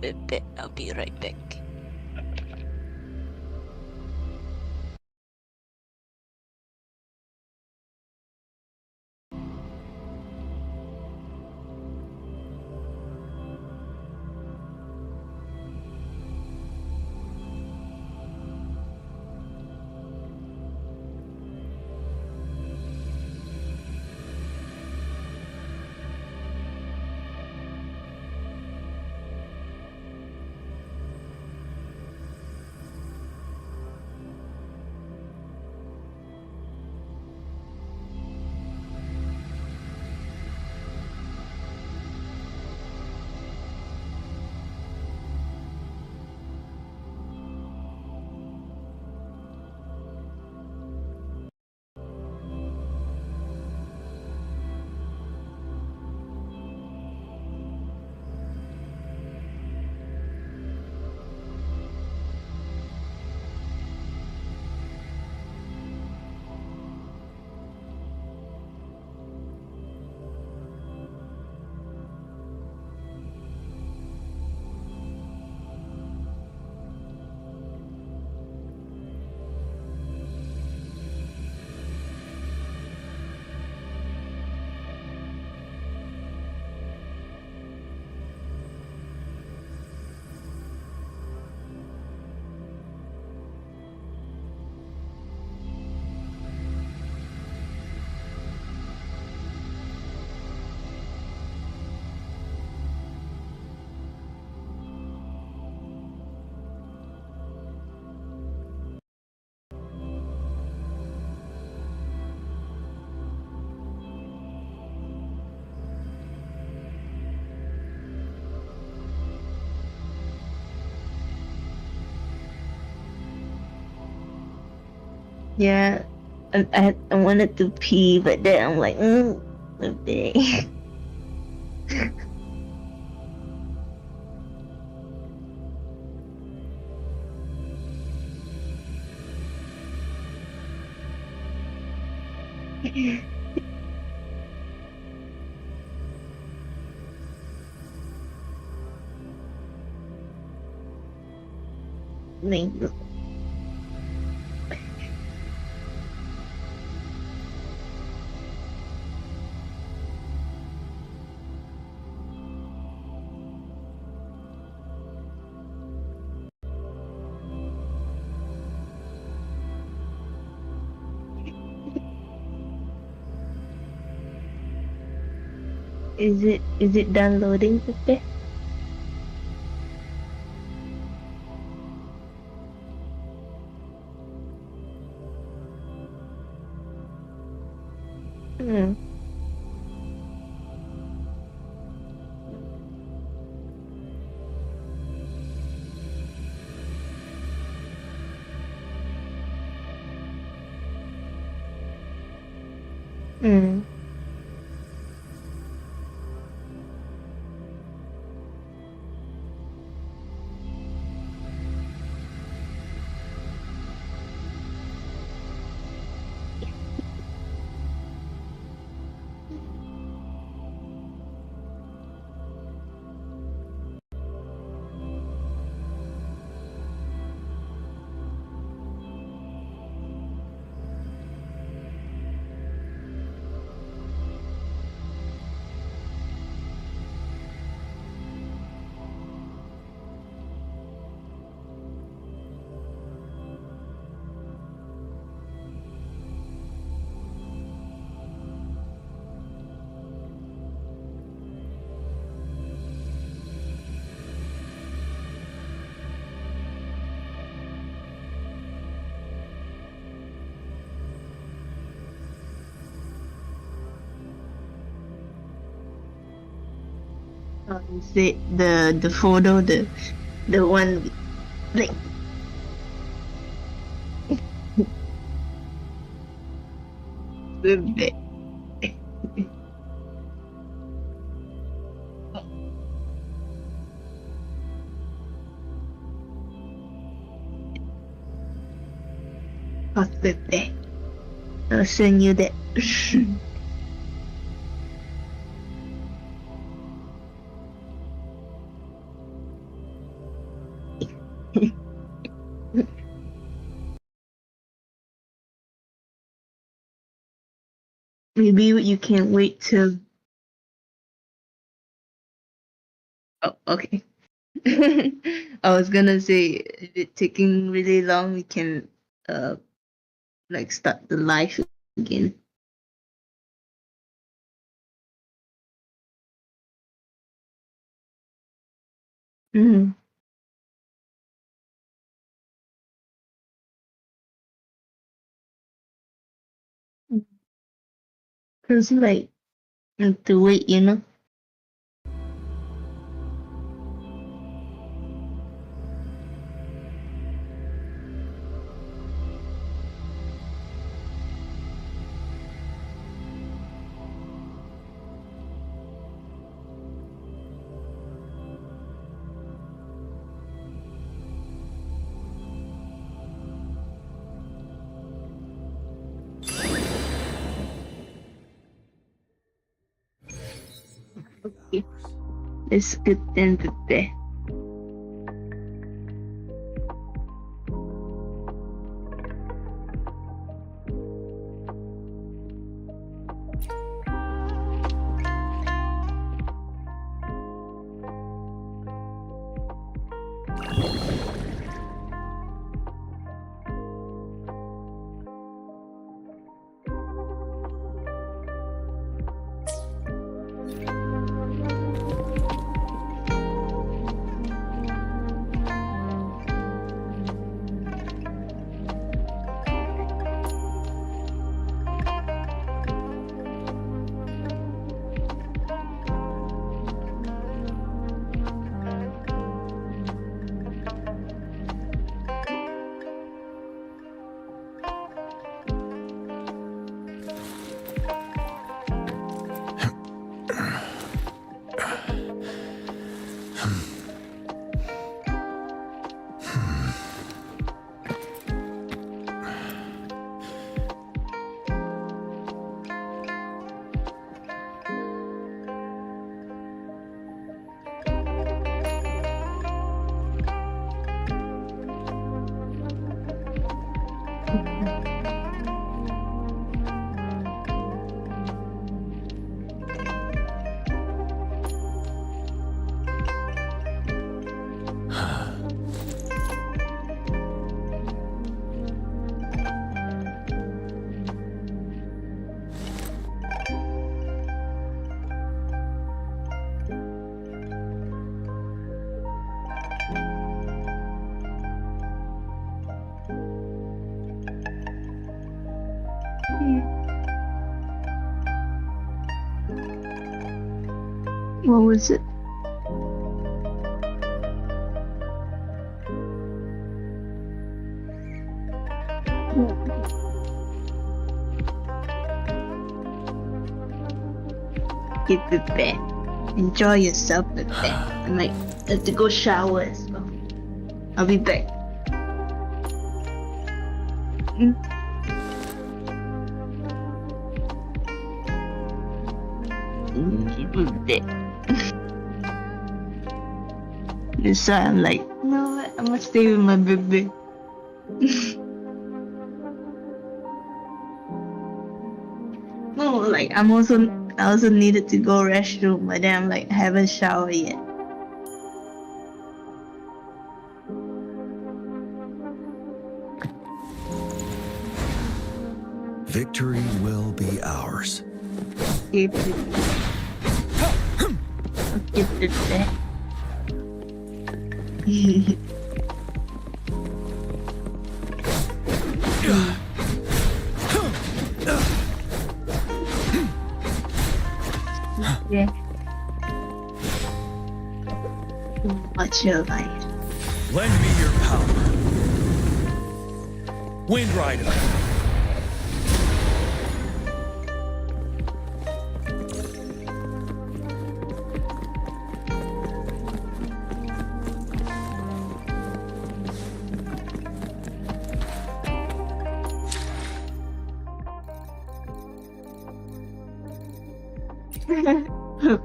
a bit. I'll be right back. Yeah, I wanted to pee, but then I'm like, okay. Like, is it downloading, Pepe? Hmm. Hmm. Is it the photo, the one with, like, the bed? Of the bed. I'll send you that. Maybe you can wait till. Oh, okay. I was gonna say if it's taking really long, we can like start the live again. Mm-hmm. Cause like have to wait, you know. Okay, let's get them to bed. What was it? Get to bed. Enjoy yourself at bed. I might have to go shower as well. I'll be back. Mm. Get to bed. That's why I'm like, no, what? I'm gonna stay with my baby. No, like I also needed to go restroom, but then I'm like I haven't showered yet. Victory will be ours. Get to get to bed. Yeah. What's your life? Lend me your power. Wind Rider.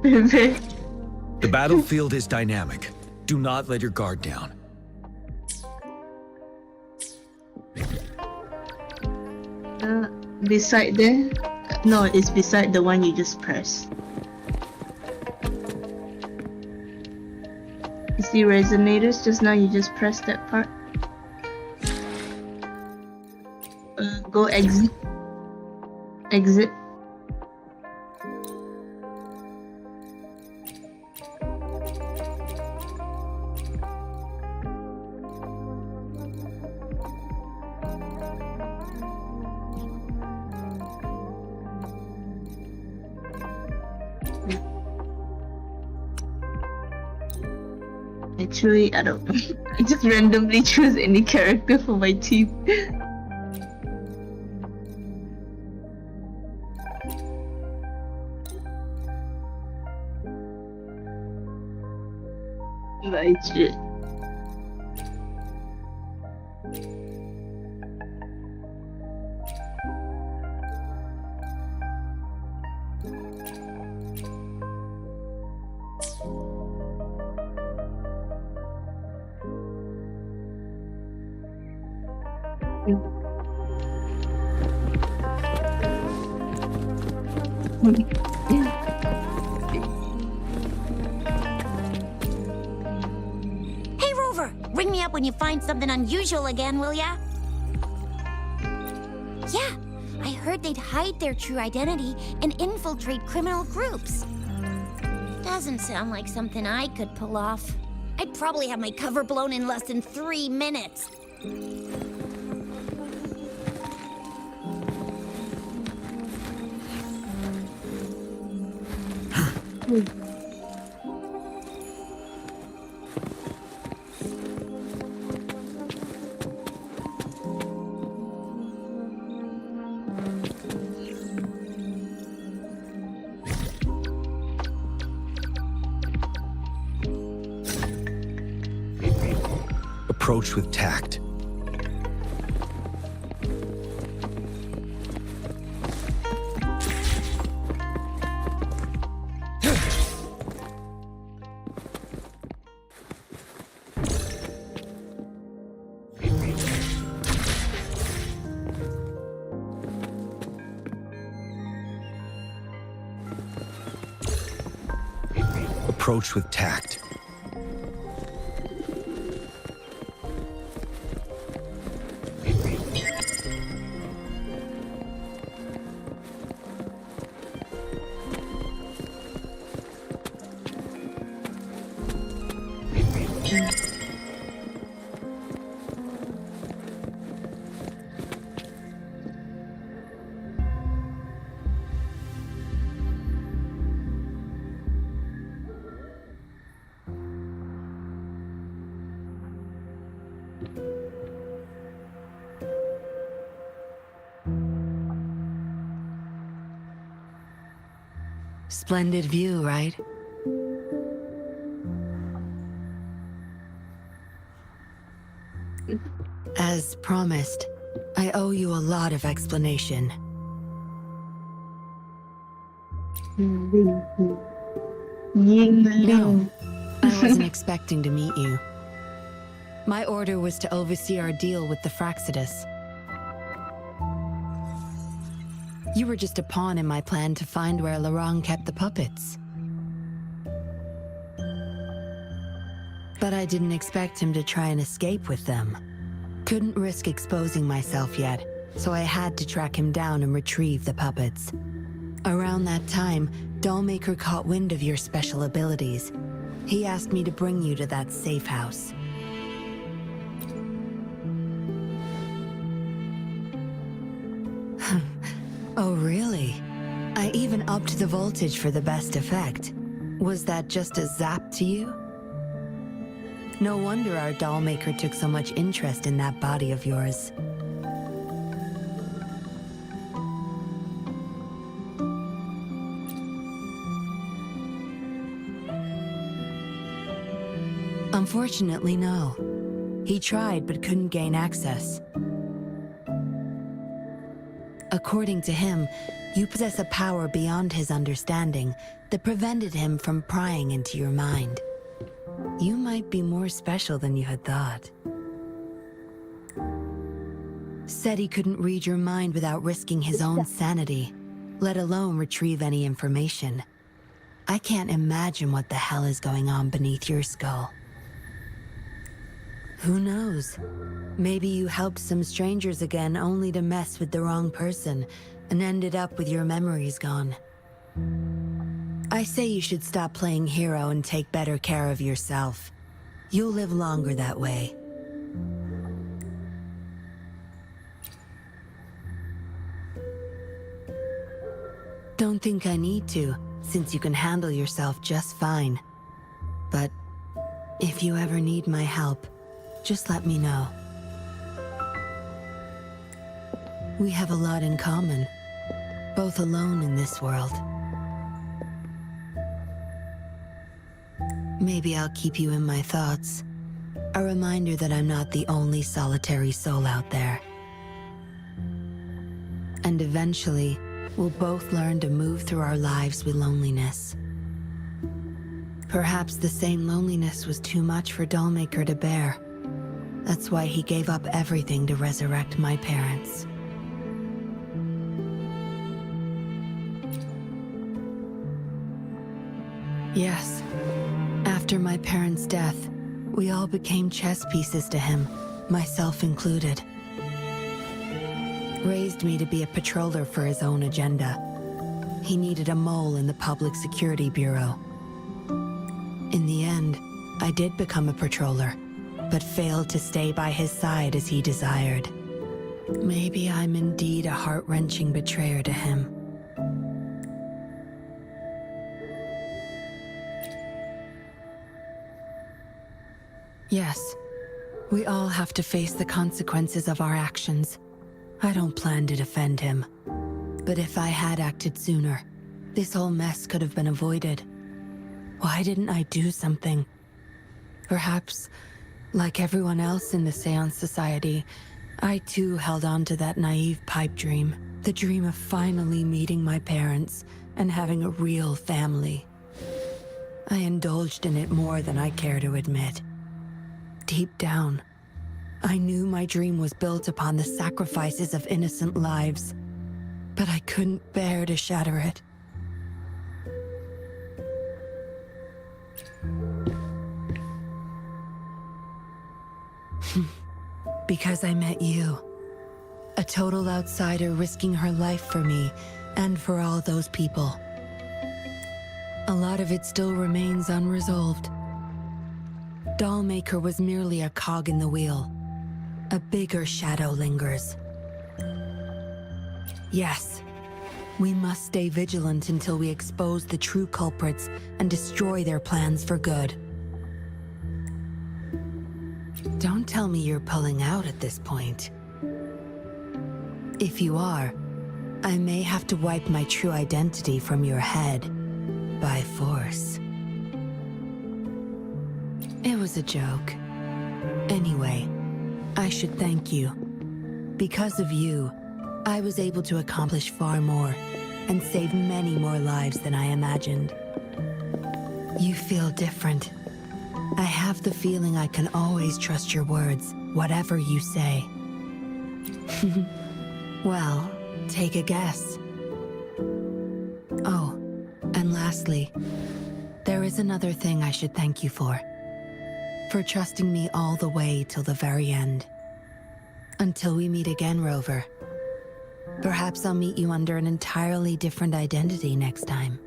Baby. The battlefield is dynamic. Do not let your guard down. Beside there, No, it's beside the one you just pressed. You see resonators just now? You just pressed that part. Go exit. Exit. Actually, I don't know. I just randomly choose any character for my team. Right. Hey, Rover! Ring me up when you find something unusual again, will ya? Yeah, I heard they'd hide their true identity and infiltrate criminal groups. Doesn't sound like something I could pull off. I'd probably have my cover blown in less than 3 minutes. Approach with tact. Approach with tact. Splendid view, right? As promised, I owe you a lot of explanation. No, I wasn't expecting to meet you. My order was to oversee our deal with the Fraxidus. You were just a pawn in my plan to find where Laurent kept the puppets. But I didn't expect him to try and escape with them. Couldn't risk exposing myself yet, so I had to track him down and retrieve the puppets. Around that time, Dollmaker caught wind of your special abilities. He asked me to bring you to that safe house. Oh, really? I even upped the voltage for the best effect. Was that just a zap to you? No wonder our Dollmaker took so much interest in that body of yours. Unfortunately, no. He tried but couldn't gain access. According to him, you possess a power beyond his understanding that prevented him from prying into your mind. You might be more special than you had thought. Said he couldn't read your mind without risking his own sanity. let alone retrieve any information. I can't imagine what the hell is going on beneath your skull. Who knows? Maybe you helped some strangers again only to mess with the wrong person and ended up with your memories gone. I say you should stop playing hero and take better care of yourself. You'll live longer that way. Don't think I need to, since you can handle yourself just fine. But if you ever need my help, just let me know. We have a lot in common, both alone in this world. Maybe I'll keep you in my thoughts. A reminder that I'm not the only solitary soul out there. And eventually, we'll both learn to move through our lives with loneliness. Perhaps the same loneliness was too much for Dollmaker to bear. That's why he gave up everything to resurrect my parents. Yes, after my parents' death, we all became chess pieces to him, myself included. Raised me to be a patroller for his own agenda. He needed a mole in the Public Security Bureau. In the end, I did become a patroller, but failed to stay by his side as he desired. Maybe I'm indeed a heart-wrenching betrayer to him. Yes, we all have to face the consequences of our actions. I don't plan to defend him. But if I had acted sooner, this whole mess could have been avoided. Why didn't I do something? Perhaps, like everyone else in the Seance Society, I too held on to that naive pipe dream. The dream of finally meeting my parents and having a real family. I indulged in it more than I care to admit. Deep down, I knew my dream was built upon the sacrifices of innocent lives, but I couldn't bear to shatter it. Because I met you. A total outsider risking her life for me and for all those people. A lot of it still remains unresolved. Dollmaker was merely a cog in the wheel. A bigger shadow lingers. Yes, we must stay vigilant until we expose the true culprits and destroy their plans for good. Don't tell me you're pulling out at this point. If you are, I may have to wipe my true identity from your head by force. It was a joke. Anyway, I should thank you. Because of you, I was able to accomplish far more and save many more lives than I imagined. You feel different. I have the feeling I can always trust your words, whatever you say. Well, take a guess. Oh, and lastly, there is another thing I should thank you for. For trusting me all the way till the very end. Until we meet again, Rover. Perhaps I'll meet you under an entirely different identity next time.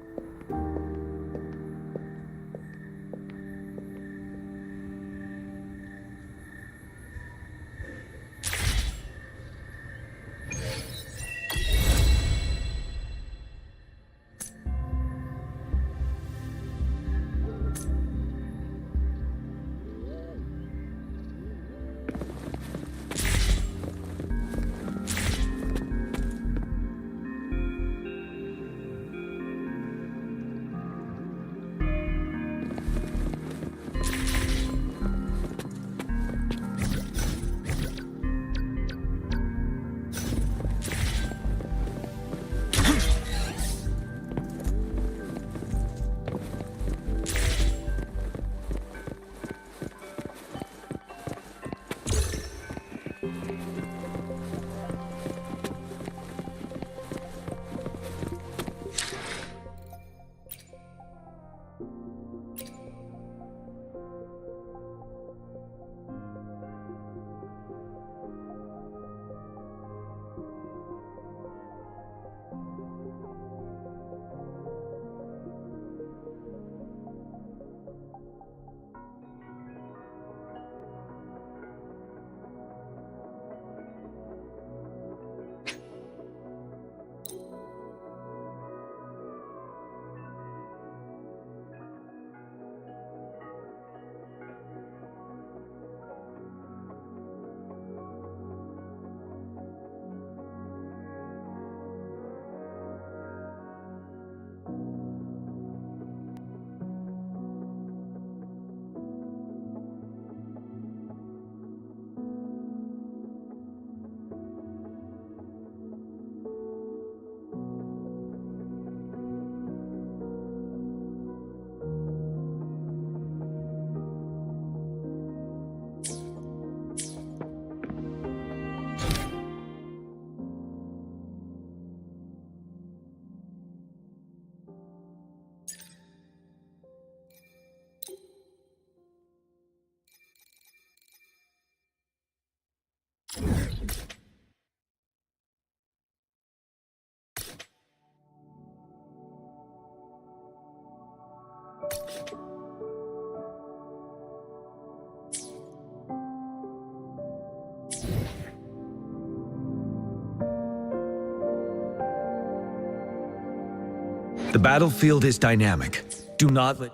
The battlefield is dynamic. Do not let...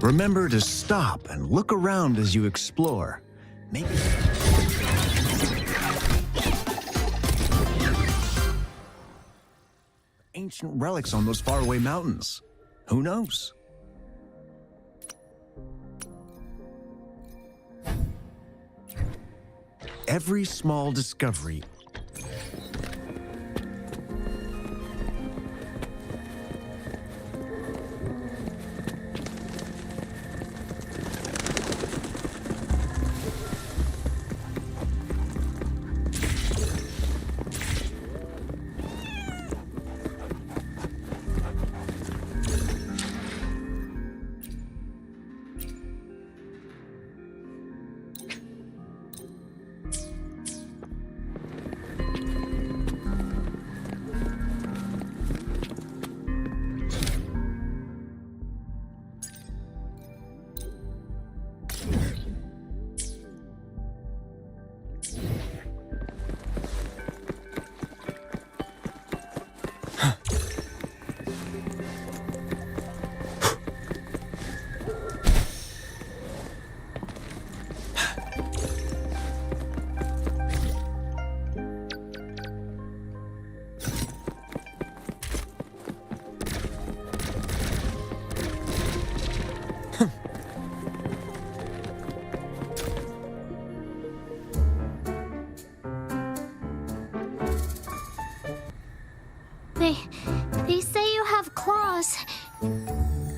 Remember to stop and look around as you explore. Maybe... ancient relics on those faraway mountains. Who knows? Every small discovery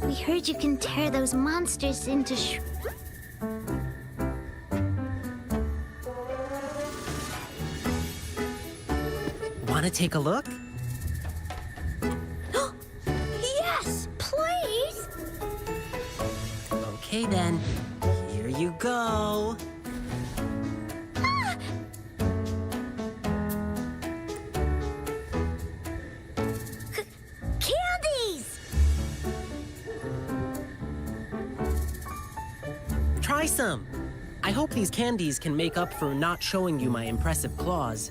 We heard you can tear those monsters into Wanna take a look? Yes, please! Okay then, here you go. Candies! Try some. I hope these candies can make up for not showing you my impressive claws.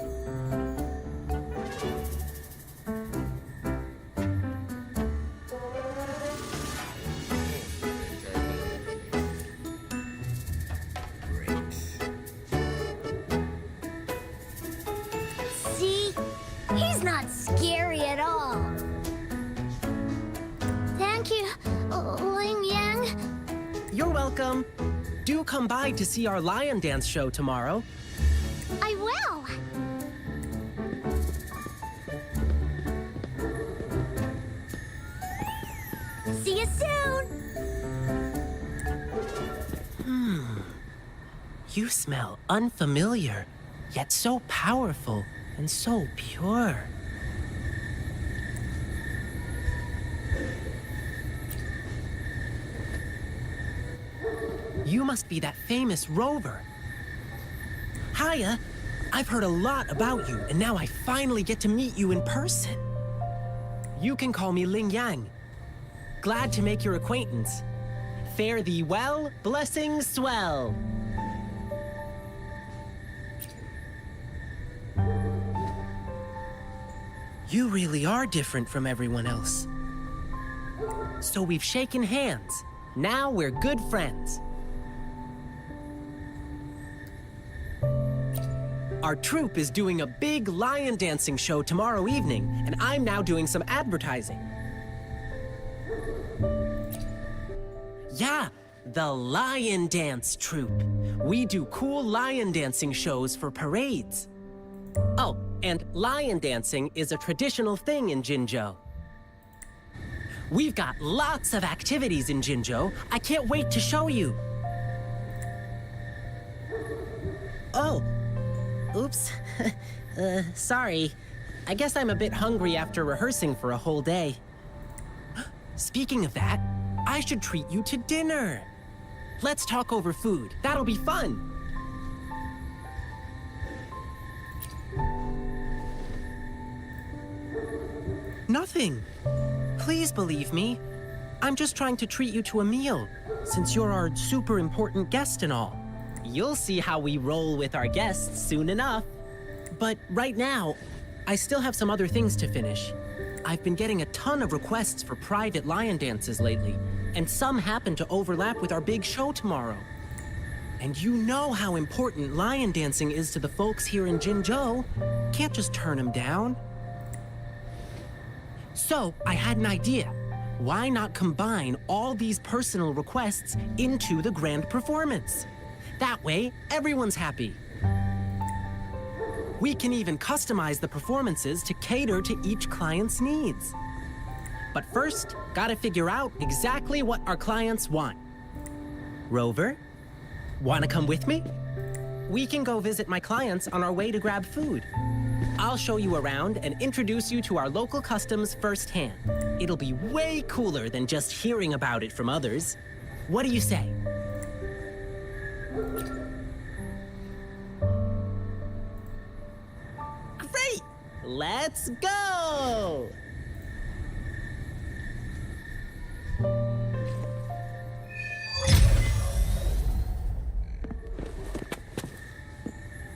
See? He's not scary at all. Thank you, Ling Yang. You're welcome. Do come by to see our lion dance show tomorrow. I will. See you soon. You smell unfamiliar, yet so powerful and so pure. You must be that famous rover. Hiya, I've heard a lot about you, and now I finally get to meet you in person. You can call me Ling Yang. Glad to make your acquaintance. Fare thee well, blessings swell. You really are different from everyone else. So we've shaken hands. Now we're good friends. Our troupe is doing a big lion dancing show tomorrow evening, and I'm now doing some advertising. Yeah, the Lion Dance Troupe. We do cool lion dancing shows for parades. Oh, and lion dancing is a traditional thing in Jinzhou. We've got lots of activities in Jinzhou. I can't wait to show you. Oh, oops. Sorry. I guess I'm a bit hungry after rehearsing for a whole day. Speaking of that, I should treat you to dinner. Let's talk over food. That'll be fun. Nothing. Please believe me. I'm just trying to treat you to a meal, since you're our super important guest and all. You'll see how we roll with our guests soon enough. But right now, I still have some other things to finish. I've been getting a ton of requests for private lion dances lately, and some happen to overlap with our big show tomorrow. And you know how important lion dancing is to the folks here in Jinzhou. Can't just turn them down. So, I had an idea. Why not combine all these personal requests into the grand performance? That way, everyone's happy. We can even customize the performances to cater to each client's needs. But first, gotta figure out exactly what our clients want. Rover, wanna come with me? We can go visit my clients on our way to grab food. I'll show you around and introduce you to our local customs firsthand. It'll be way cooler than just hearing about it from others. What do you say? Great! Let's go!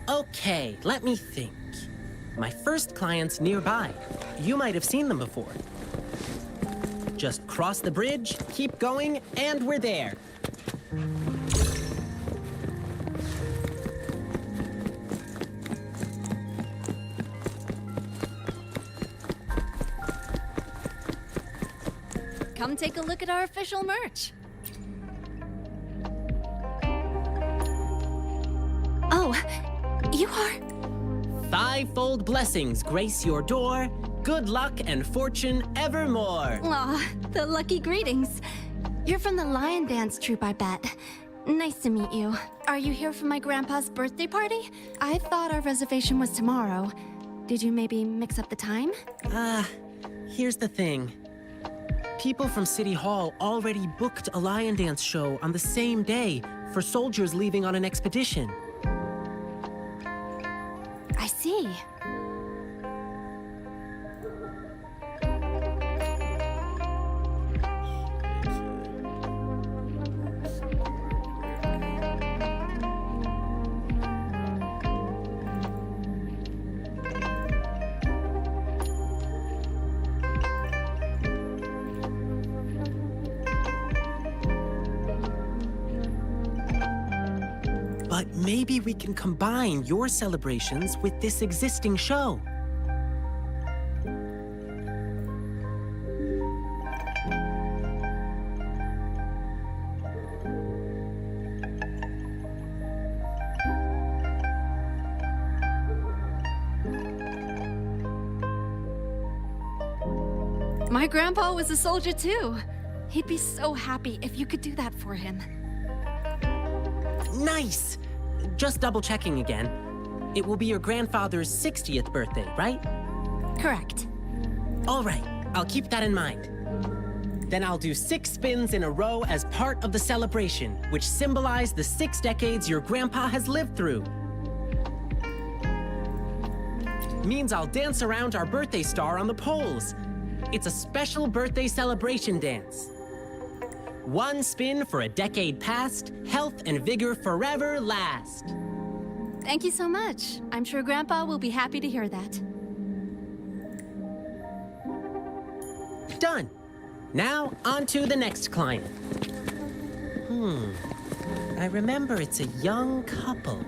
Okay, let me think. My first client's nearby. You might have seen them before. Just cross the bridge, keep going, and we're there. Come take a look at our official merch. Oh, you are? Fivefold blessings grace your door, Good luck and fortune evermore. Aw, the lucky greetings. You're from the Lion Dance troupe, I bet. Nice to meet you. Are you here for my grandpa's birthday party? I thought our reservation was tomorrow. Did you maybe mix up the time? Here's the thing. People from City Hall already booked a lion dance show on the same day for soldiers leaving on an expedition. I see. But maybe we can combine your celebrations with this existing show. My grandpa was a soldier too. He'd be so happy if you could do that for him. Nice! Just double checking again. It will be your grandfather's 60th birthday, right? Correct. All right, I'll keep that in mind. Then I'll do 6 spins in a row as part of the celebration, which symbolize the 6 decades your grandpa has lived through. Means I'll dance around our birthday star on the poles. It's a special birthday celebration dance. 1 spin for a decade past, health and vigor forever last. Thank you so much. I'm sure Grandpa will be happy to hear that. Done. Now, on to the next client. I remember it's a young couple.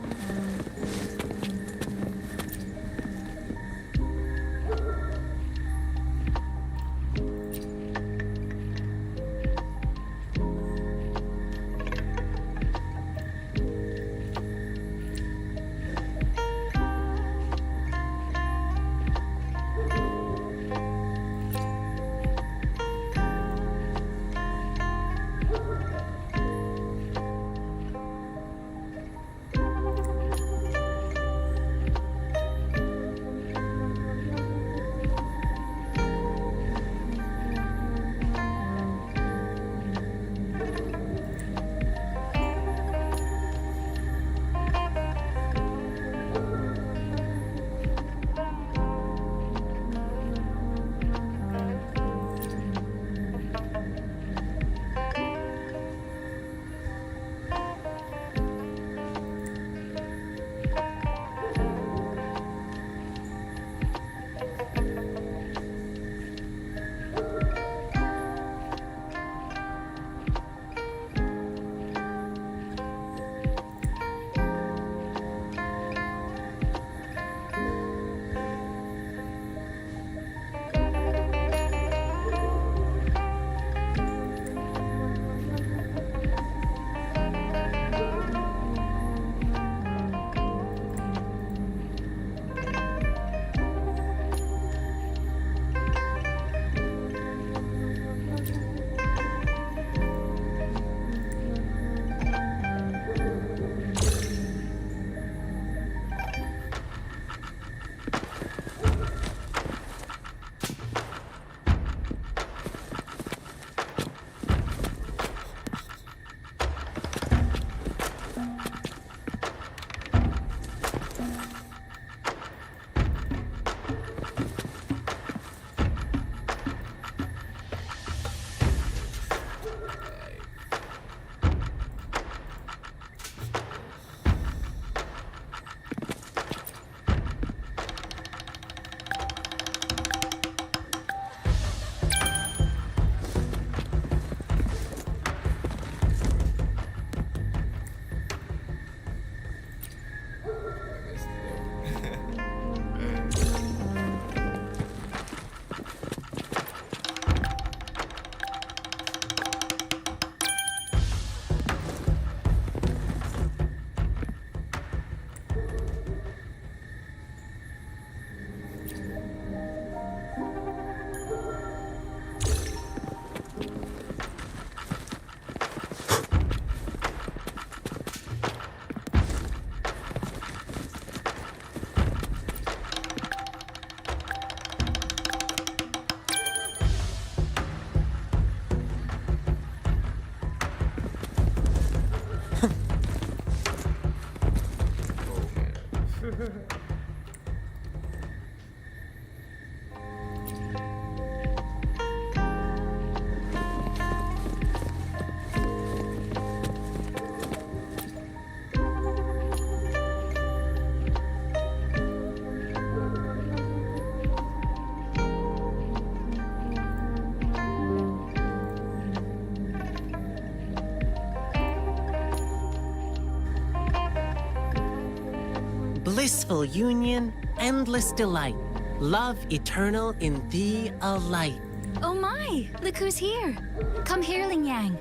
Blissful union, endless delight. Love eternal in thee a light. Oh my! Look who's here! Come here, Ling Yang.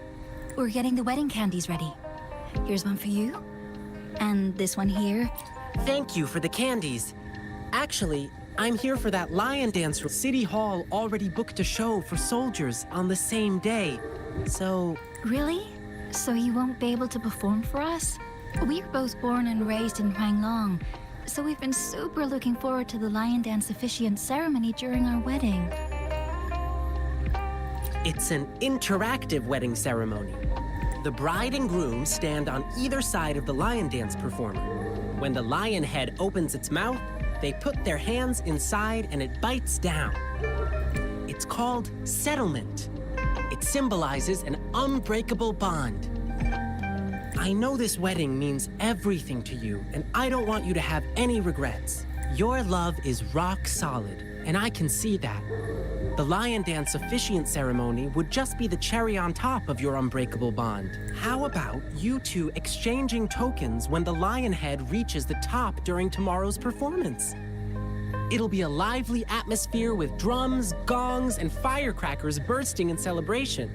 We're getting the wedding candies ready. Here's one for you. And this one here. Thank you for the candies. Actually, I'm here for that lion dance. City Hall already booked a show for soldiers on the same day. So... Really? So you won't be able to perform for us? We're both born and raised in Huanglong, so we've been super looking forward to the lion dance officiant ceremony during our wedding. It's an interactive wedding ceremony. The bride and groom stand on either side of the lion dance performer. When the lion head opens its mouth, they put their hands inside and it bites down. It's called settlement. It symbolizes an unbreakable bond. I know this wedding means everything to you, and I don't want you to have any regrets. Your love is rock solid, and I can see that. The lion dance officiant ceremony would just be the cherry on top of your unbreakable bond. How about you two exchanging tokens when the lion head reaches the top during tomorrow's performance? It'll be a lively atmosphere with drums, gongs, and firecrackers bursting in celebration.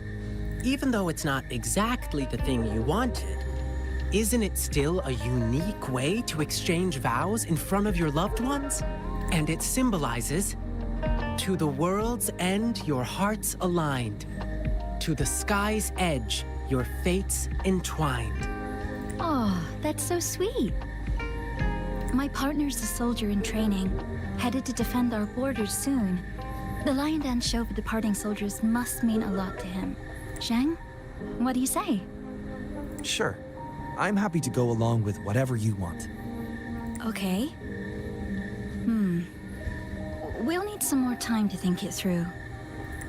Even though it's not exactly the thing you wanted, isn't it still a unique way to exchange vows in front of your loved ones? And it symbolizes, to the world's end, your hearts aligned. To the sky's edge, your fates entwined. Oh, that's so sweet. My partner's a soldier in training, headed to defend our borders soon. The lion dance show for departing soldiers must mean a lot to him. Zhang, what do you say? Sure. I'm happy to go along with whatever you want. Okay. We'll need some more time to think it through.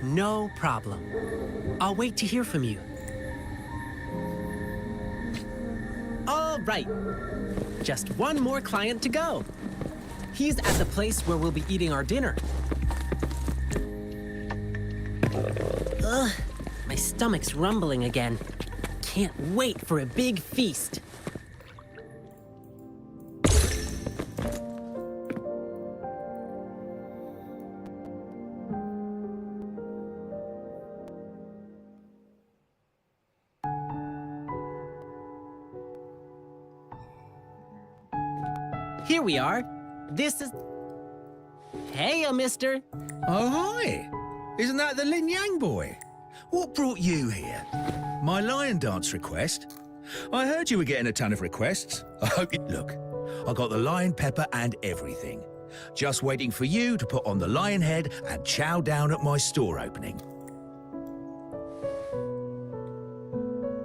No problem. I'll wait to hear from you. All right. Just one more client to go. He's at the place where we'll be eating our dinner. Ugh, my stomach's rumbling again. Can't wait for a big feast. Here we are. This is... Hey, mister. Oh, hi. Isn't that the Lin Yang boy? What brought you here? My lion dance request? I heard you were getting a ton of requests. I hope you... Look, I got the lion pepper and everything. Just waiting for you to put on the lion head and chow down at my store opening.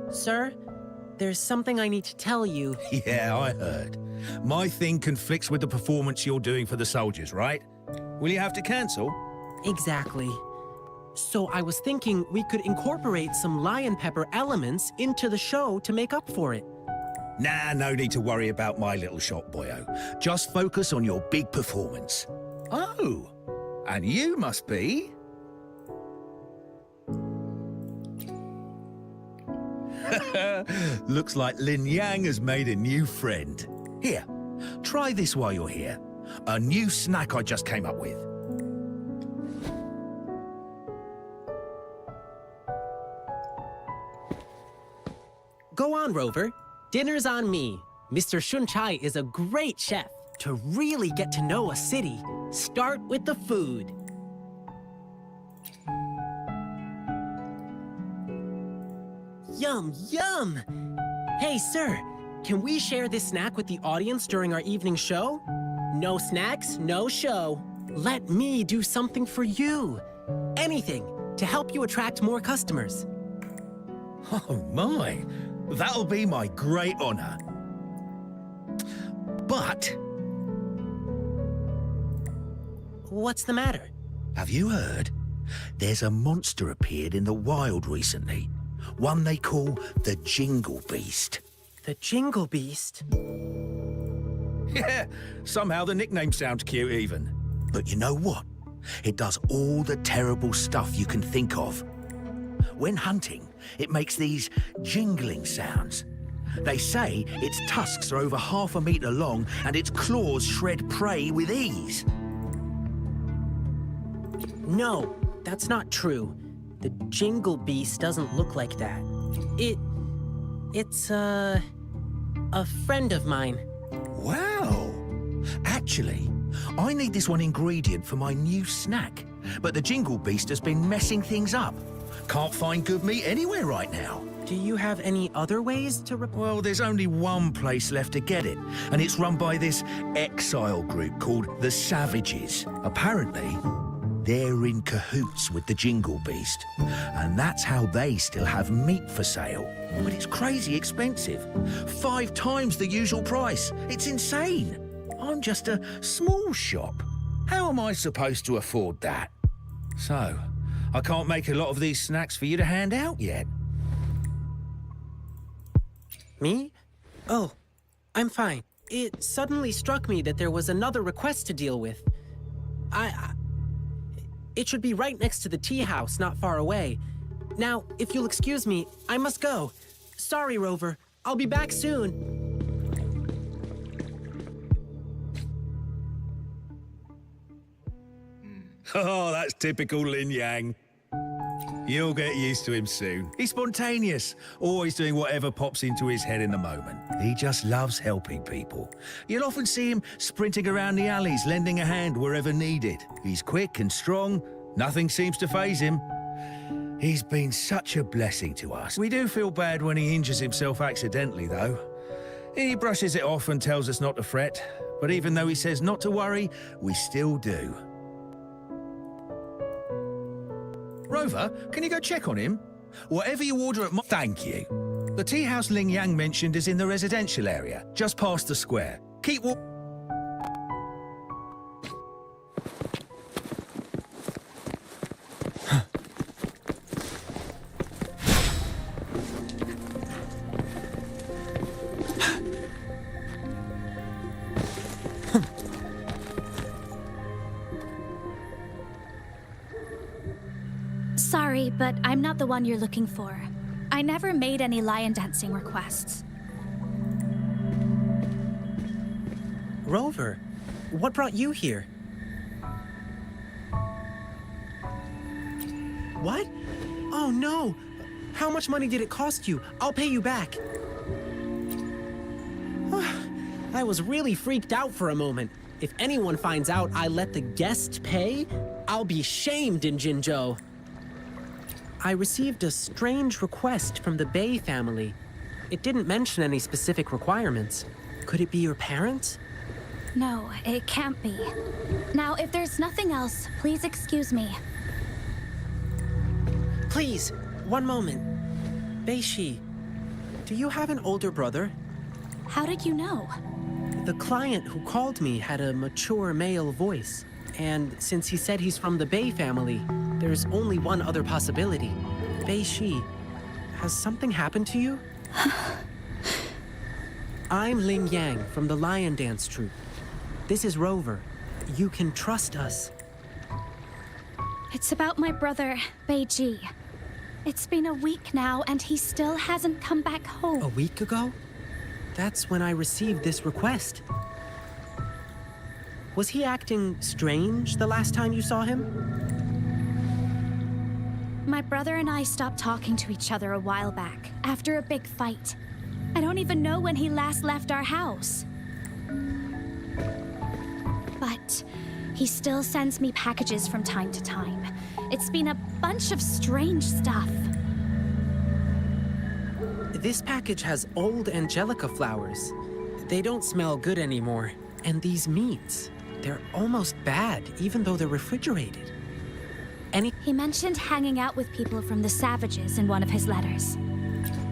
Sir, there's something I need to tell you. Yeah, I heard. My thing conflicts with the performance you're doing for the soldiers, right? Will you have to cancel? Exactly. So I was thinking we could incorporate some lion pepper elements into the show to make up for it. Nah, no need to worry about my little shop, boyo. Just focus on your big performance. Oh, and you must be... Looks like Lin Yang has made a new friend. Here, try this while you're here. A new snack I just came up with. Go on, Rover. Dinner's on me. Mr. Shun Chai is a great chef. To really get to know a city, start with the food. Yum, yum! Hey, sir, can we share this snack with the audience during our evening show? No snacks, no show. Let me do something for you. Anything to help you attract more customers. Oh my, that'll be my great honor. But... What's the matter? have you heard? There's a monster appeared in the wild recently. One they call the Jingle Beast. The Jingle Beast? Yeah, somehow the nickname sounds cute even. But you know what? It does all the terrible stuff you can think of. When hunting, it makes these jingling sounds. They say its tusks are over 1/2 meter long and its claws shred prey with ease. No, that's not true. The Jingle Beast doesn't look like that. It's a friend of mine. Wow. Actually, I need this one ingredient for my new snack. But the Jingle Beast has been messing things up. Can't find good meat anywhere right now. Do you have any other ways to Well, there's only one place left to get it, and it's run by this exile group called the Savages. Apparently, they're in cahoots with the Jingle Beast, and that's how they still have meat for sale. But it's crazy expensive. 5 times the usual price. It's insane. I'm just a small shop. How am I supposed to afford that? So, I can't make a lot of these snacks for you to hand out yet. Me? Oh, I'm fine. It suddenly struck me that there was another request to deal with. It should be right next to the tea house, not far away. Now, if you'll excuse me, I must go. Sorry, Rover. I'll be back soon. Oh, that's typical Lin Yang. You'll get used to him soon. He's spontaneous, always doing whatever pops into his head in the moment. He just loves helping people. You'll often see him sprinting around the alleys, lending a hand wherever needed. He's quick and strong. Nothing seems to faze him. He's been such a blessing to us. We do feel bad when he injures himself accidentally, though. He brushes it off and tells us not to fret. But even though he says not to worry, we still do. Rover, can you go check on him? Whatever you order at Thank you. The tea house Ling Yang mentioned is in the residential area, just past the square. Keep walking. Sorry, but I'm not the one you're looking for. I never made any lion dancing requests. Rover, what brought you here? What? Oh no! How much money did it cost you? I'll pay you back. I was really freaked out for a moment. If anyone finds out I let the guest pay, I'll be shamed in Jinzhou. I received a strange request from the Bei family. It didn't mention any specific requirements. Could it be your parents? No, it can't be. Now, if there's nothing else, please excuse me. Please, one moment. Bei-shi, do you have an older brother? How did you know? The client who called me had a mature male voice. And since he said he's from the Bei family, there's only one other possibility. Bei-shi, has something happened to you? I'm Ling Yang from the Lion Dance Troupe. This is Rover. You can trust us. It's about my brother, Bei-ji. It's been a week now, and he still hasn't come back home. A week ago? That's when I received this request. Was he acting strange the last time you saw him? My brother and I stopped talking to each other a while back, after a big fight. I don't even know when he last left our house. But he still sends me packages from time to time. It's been a bunch of strange stuff. This package has old angelica flowers. They don't smell good anymore. And these meats, they're almost bad, even though they're refrigerated. He mentioned hanging out with people from the Savages in one of his letters.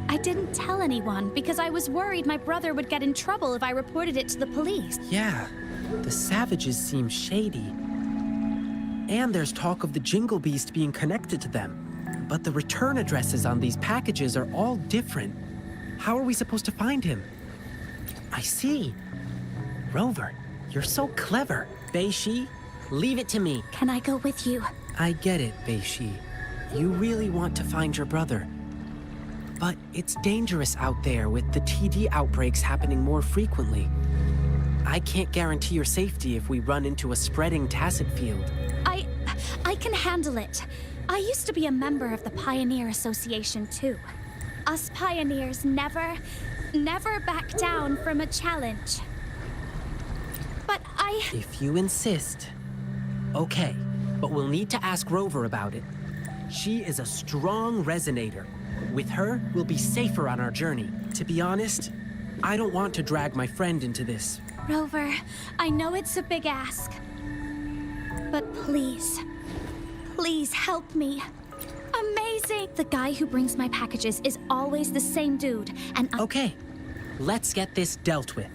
I didn't tell anyone because I was worried my brother would get in trouble if I reported it to the police. Yeah, the Savages seem shady. And there's talk of the Jingle Beast being connected to them. But the return addresses on these packages are all different. How are we supposed to find him? I see. Rover, you're so clever. Bei-shi, leave it to me. Can I go with you? I get it, Bei-shi. You really want to find your brother. But it's dangerous out there with the TD outbreaks happening more frequently. I can't guarantee your safety if we run into a spreading tacit field. I can handle it. I used to be a member of the Pioneer Association too. Us pioneers never back down from a challenge. But If you insist. Okay, but we'll need to ask Rover about it. She is a strong resonator. With her, we'll be safer on our journey. To be honest, I don't want to drag my friend into this. Rover, I know it's a big ask. But please help me. Amazing! The guy who brings my packages is always the same dude, and Okay, let's get this dealt with.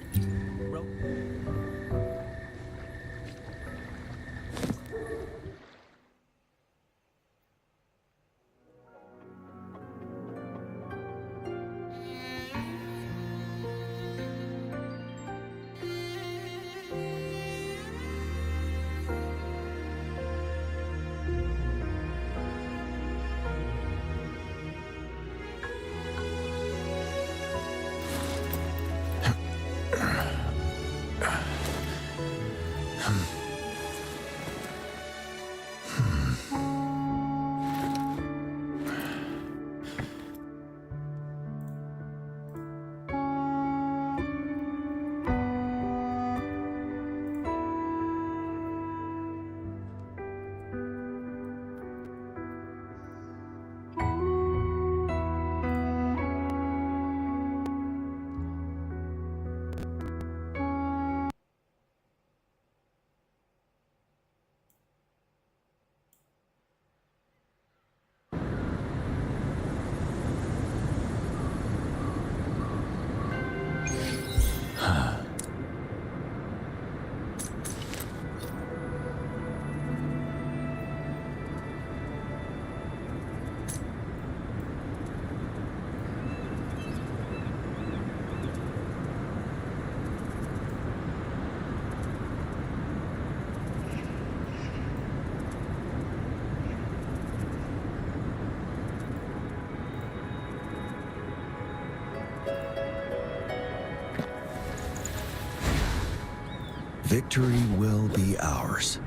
Victory will be ours.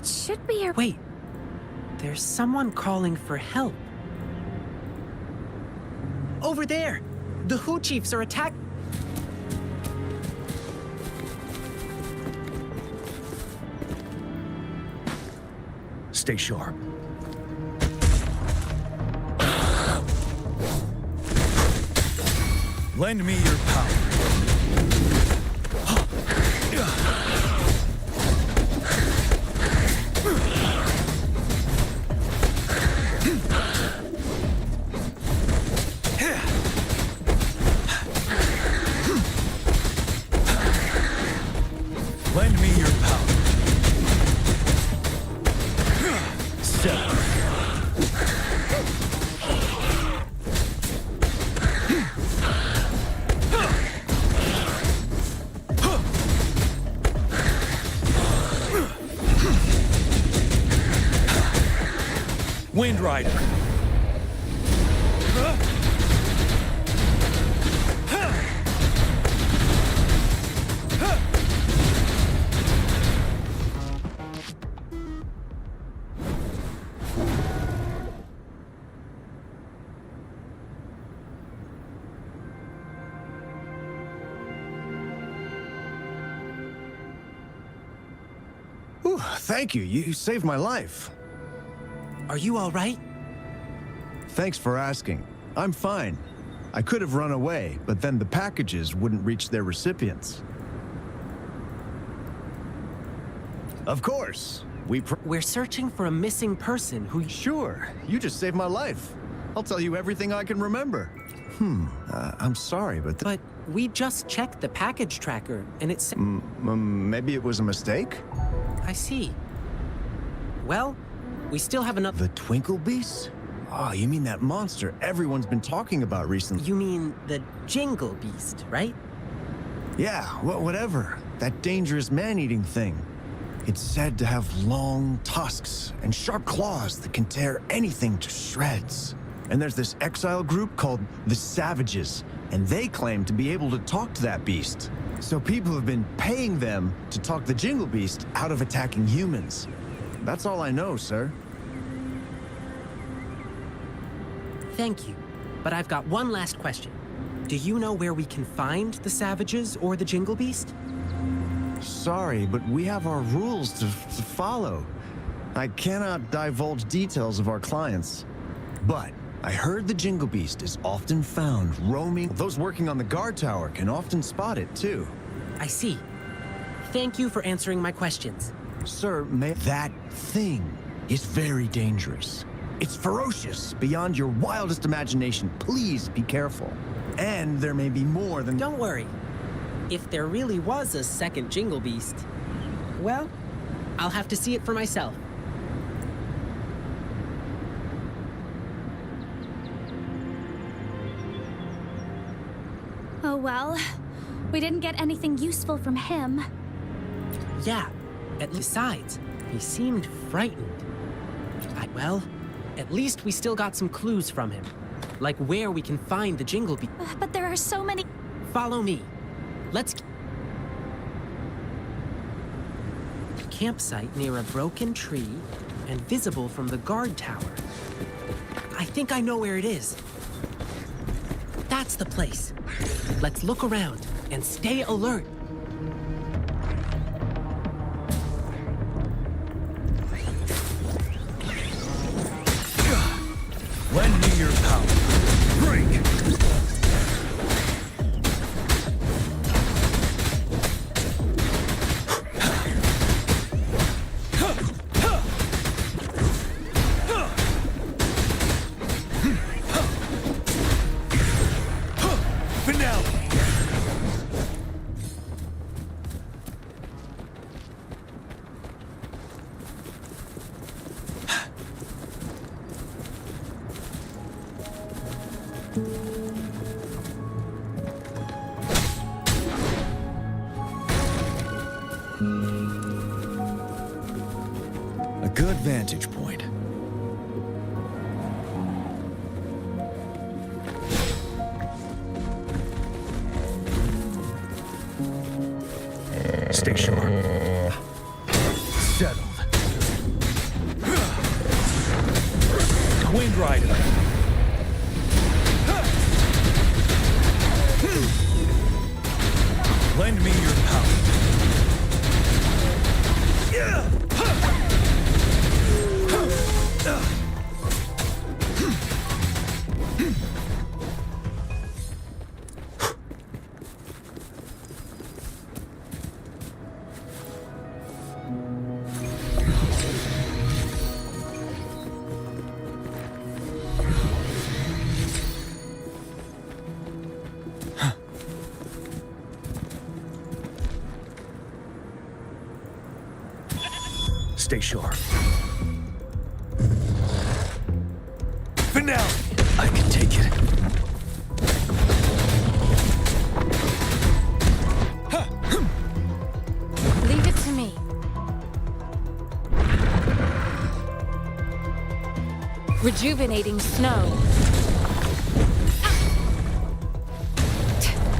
It should be a... Wait. There's someone calling for help. Over there! The Who Chiefs are attacked. Stay sharp. Lend me your power. Lend me your power. Settle. Wind Rider. Ooh, thank you. You saved my life. Are you all right? Thanks for asking. I'm fine. I could have run away, but then the packages wouldn't reach their recipients. Of course. We're searching for a missing person who... Sure. You just saved my life. I'll tell you everything I can remember. I'm sorry, but... But we just checked the package tracker, and it said... maybe it was a mistake? I see. Well, we still have enough... The Twinkle Beast? Oh, you mean that monster everyone's been talking about recently? You mean the Jingle Beast, right? Yeah, whatever. That dangerous man-eating thing. It's said to have long tusks and sharp claws that can tear anything to shreds. And there's this exile group called the Savages, and they claim to be able to talk to that beast. So people have been paying them to talk the Jingle Beast out of attacking humans. That's all I know, sir. Thank you. But I've got one last question. Do you know where we can find the Savages or the Jingle Beast? Sorry, but we have our rules to follow. I cannot divulge details of our clients. But I heard the Jingle Beast is often found roaming. Those working on the guard tower can often spot it, too. I see. Thank you for answering my questions. Sir, that thing is very dangerous. It's ferocious beyond your wildest imagination. Please be careful. And there may be more than... Don't worry. If there really was a second Jingle Beast, well, I'll have to see it for myself. Oh well. We didn't get anything useful from him. Yeah, besides, he seemed frightened. Well, at least we still got some clues from him. Like where we can find the Jingle Beast. But there are so many... Follow me. Let's... Campsite near a broken tree and visible from the guard tower. I think I know where it is. That's the place. Let's look around and stay alert. Lend me your power. Break! A good vantage point. Stay sharp. Settled. Wind Rider. Lend me your power. Stay sharp. Finale! I can take it. Leave it to me. Rejuvenating snow.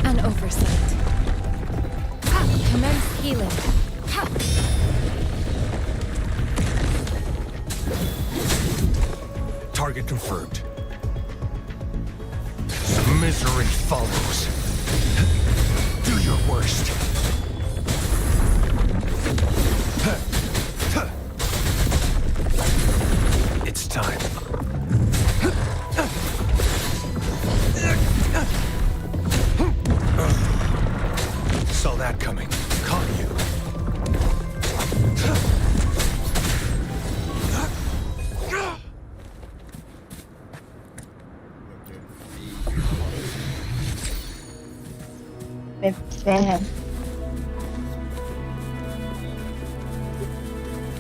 An oversight. Commence healing. Target confirmed. Misery follows. Do your worst. It's time. Saw that coming. Caught you. Bad.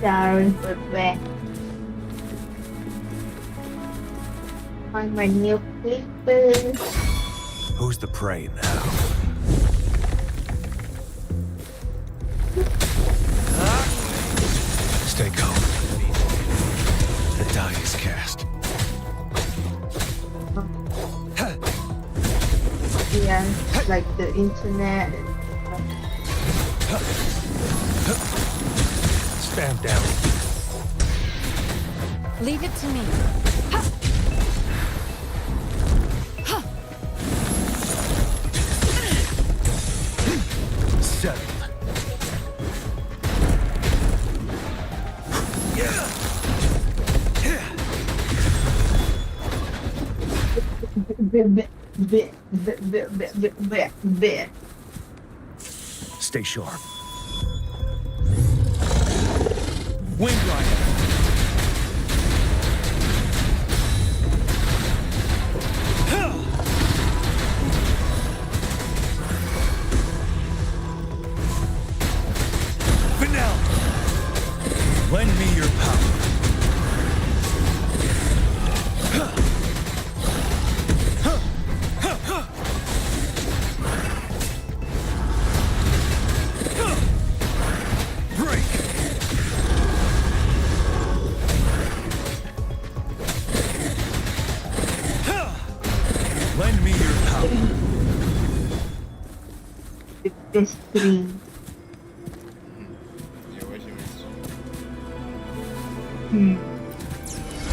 Darren back. Find my new papers. Who's the prey now? Stay calm. The die is cast. Yeah, like the internet. Spam down. Leave it to me. Settled. Stay sharp. Wind Rider. Finale. Lend me your power. Lend me your power. This three.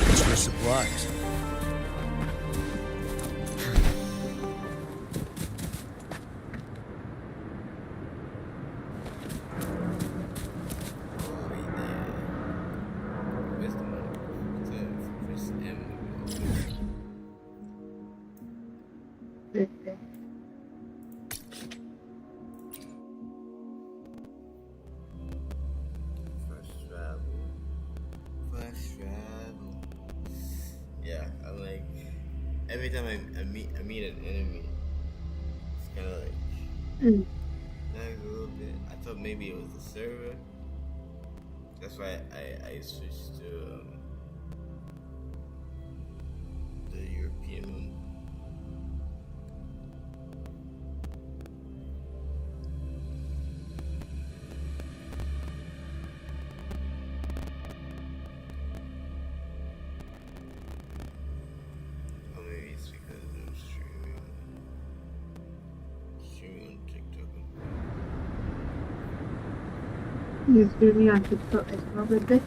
Extra supplies. Yeah, I'm like, every time I meet an enemy, it's kind of like lags a little bit. I thought maybe it was the server. That's why I switched to the European one. You streaming on TikTok as well, baby?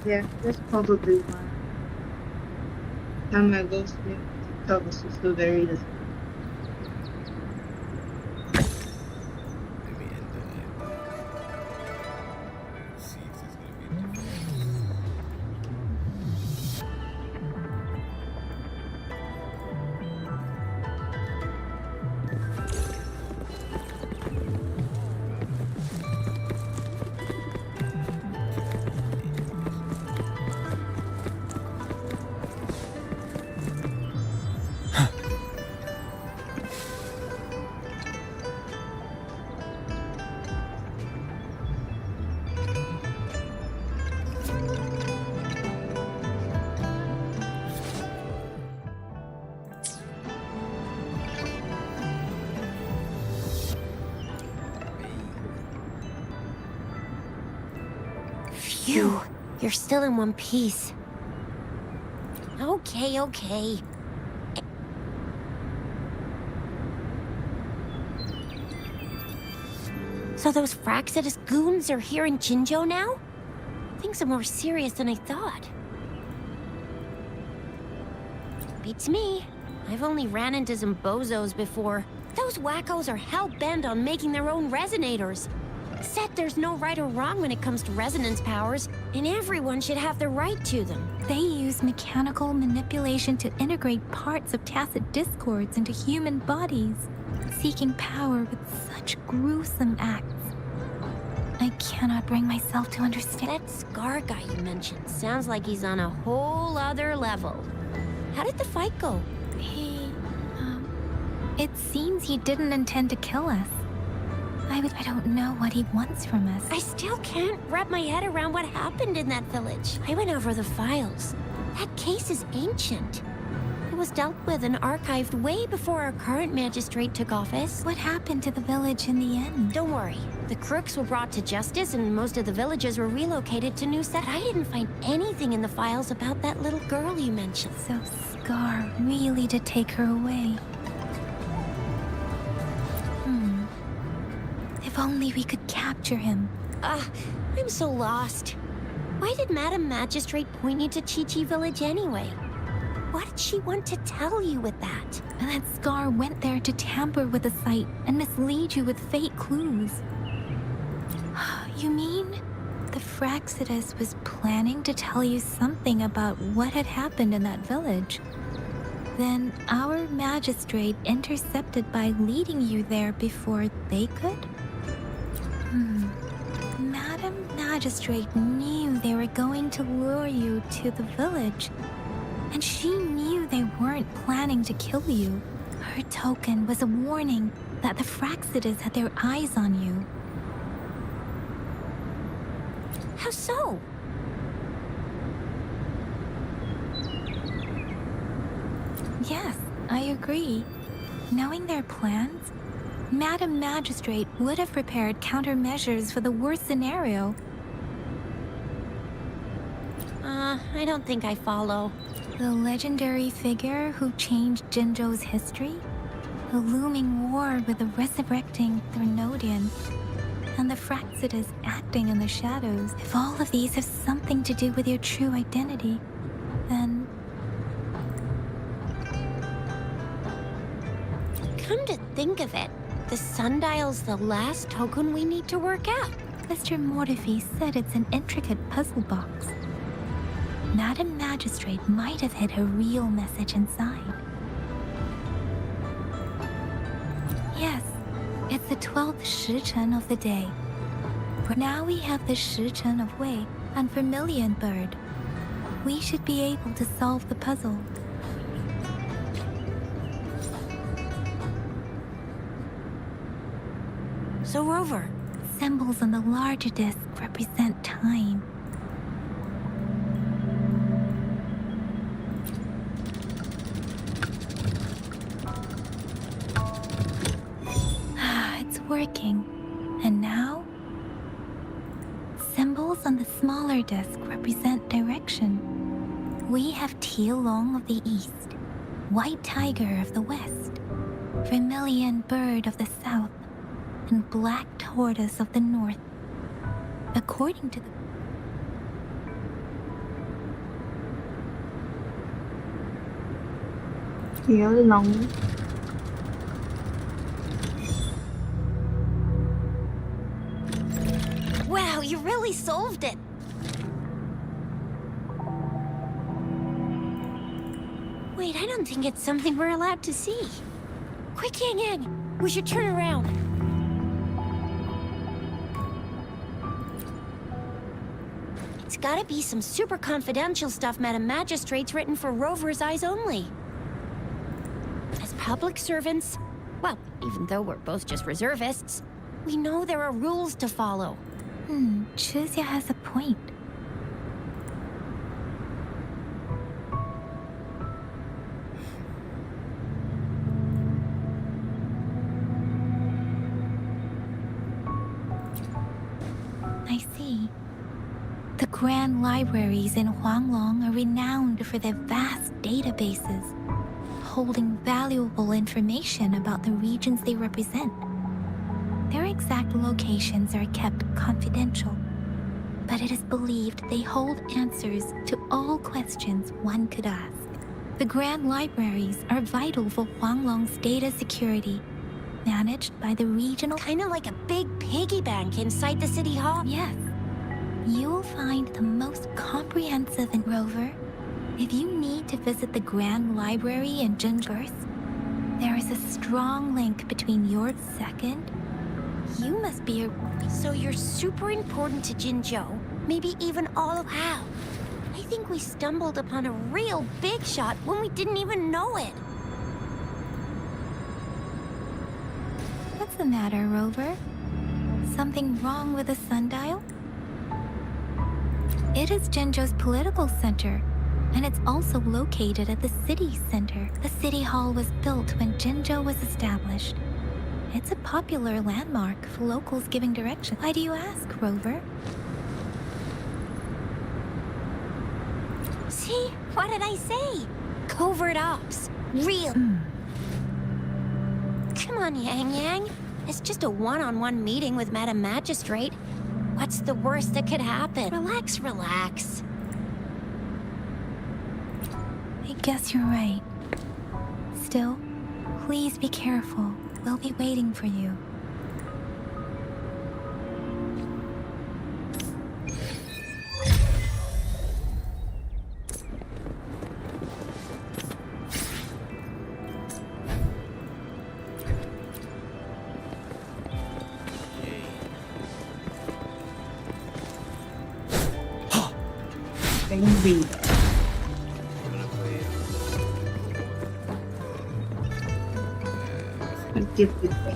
Yeah, that's probably why. Time I go sleep, TikTok is still very the Let me end the live. See if there's gonna be a difference. Phew, you're still in one piece. Okay. So those Fraxidus goons are here in Jinzhou now? Things are more serious than I thought. Beats me. I've only ran into some bozos before. Those wackos are hell-bent on making their own resonators. Said there's no right or wrong when it comes to resonance powers, and everyone should have the right to them. They use mechanical manipulation to integrate parts of tacit discords into human bodies, seeking power with such gruesome acts. I cannot bring myself to understand. That Scar guy you mentioned sounds like he's on a whole other level. How did the fight go? It seems he didn't intend to kill us. I don't know what he wants from us. I still can't wrap my head around what happened in that village. I went over the files. That case is ancient. It was dealt with and archived way before our current magistrate took office. What happened to the village in the end? Don't worry. The crooks were brought to justice and most of the villagers were relocated to new set. I didn't find anything in the files about that little girl you mentioned. So Scar really did take her away. If only we could capture him. I'm so lost. Why did Madam Magistrate point you to Chi-Chi Village anyway? What did she want to tell you with that? That Scar went there to tamper with the site and mislead you with fake clues. You mean the Fraxidus was planning to tell you something about what had happened in that village? Then our magistrate intercepted by leading you there before they could? Madam Magistrate knew they were going to lure you to the village, and she knew they weren't planning to kill you. Her token was a warning that the Fraxidus had their eyes on you. How so? Yes, I agree. Knowing their plans, Madam Magistrate would have prepared countermeasures for the worst scenario. I don't think I follow. The legendary figure who changed Jinzhou's history? The looming war with the resurrecting Threnodian, and the Fraxidus acting in the shadows. If all of these have something to do with your true identity, then... Come to think of it, the sundial's the last token we need to work out. Mr. Mortefi said it's an intricate puzzle box. Madam Magistrate might have hid a real message inside. Yes, it's the 12th Shichen of the day. For now we have the Shichen of Wei and Vermilion Bird. We should be able to solve the puzzle. So Rover, symbols on the larger disc represent time. It's working. And now? Symbols on the smaller disc represent direction. We have Tielong of the east, White Tiger of the west, Vermilion Bird of the south, and Black Tortoise of the north. According to the... Nhớ lòng. Wow, you really solved it. Wait, I don't think it's something we're allowed to see. Quick, Yang Yang, we should turn around. It's gotta be some super confidential stuff Madam Magistrate's written for Rover's eyes only. As public servants, well, even though we're both just reservists, we know there are rules to follow. Chuzia has a point. I see. The grand libraries in Huanglong are renowned for their vast databases, holding valuable information about the regions they represent. Their exact locations are kept confidential, but it is believed they hold answers to all questions one could ask. The grand libraries are vital for Huanglong's data security, managed by the regional... Kinda like a big piggy bank inside the city hall. Yes. You will find the most comprehensive in Rover. If you need to visit the Grand Library in Jinju's, there is a strong link between your second. You must be a... So you're super important to Jinzhou, maybe even all of how. I think we stumbled upon a real big shot when we didn't even know it. What's the matter, Rover? Something wrong with the sundial? It is Jinzhou's political center, and it's also located at the city center. The city hall was built when Jinzhou was established. It's a popular landmark for locals giving direction. Why do you ask, Rover? See? What did I say? Covert ops. Real. Come on, Yang Yang. It's just a one-on-one meeting with Madam Magistrate. What's the worst that could happen? Relax, relax. I guess you're right. Still, please be careful. We'll be waiting for you. Baby. Give it back.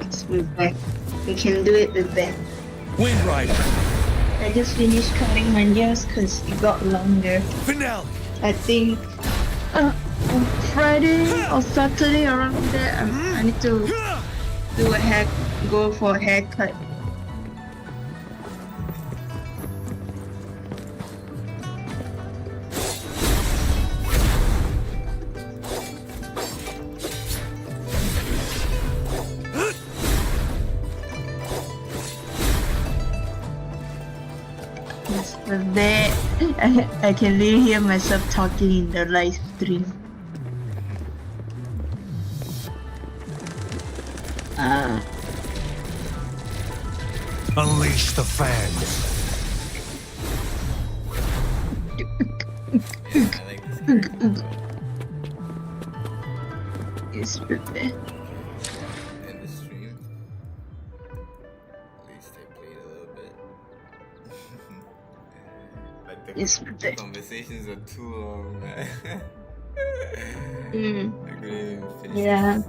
It's with back. We can do it with back. Wind Rider. I just finished counting my years because it got longer. Finale. I think on Friday or Saturday around there, I need to do go for a haircut. Yes, but there I can really hear myself talking in the live stream. Unleash the fans. I like this. It's birthday. End the stream. At least I played a little bit. But the It's birthday. conversations are too long, man. Mm. I couldn't even finish. Yeah.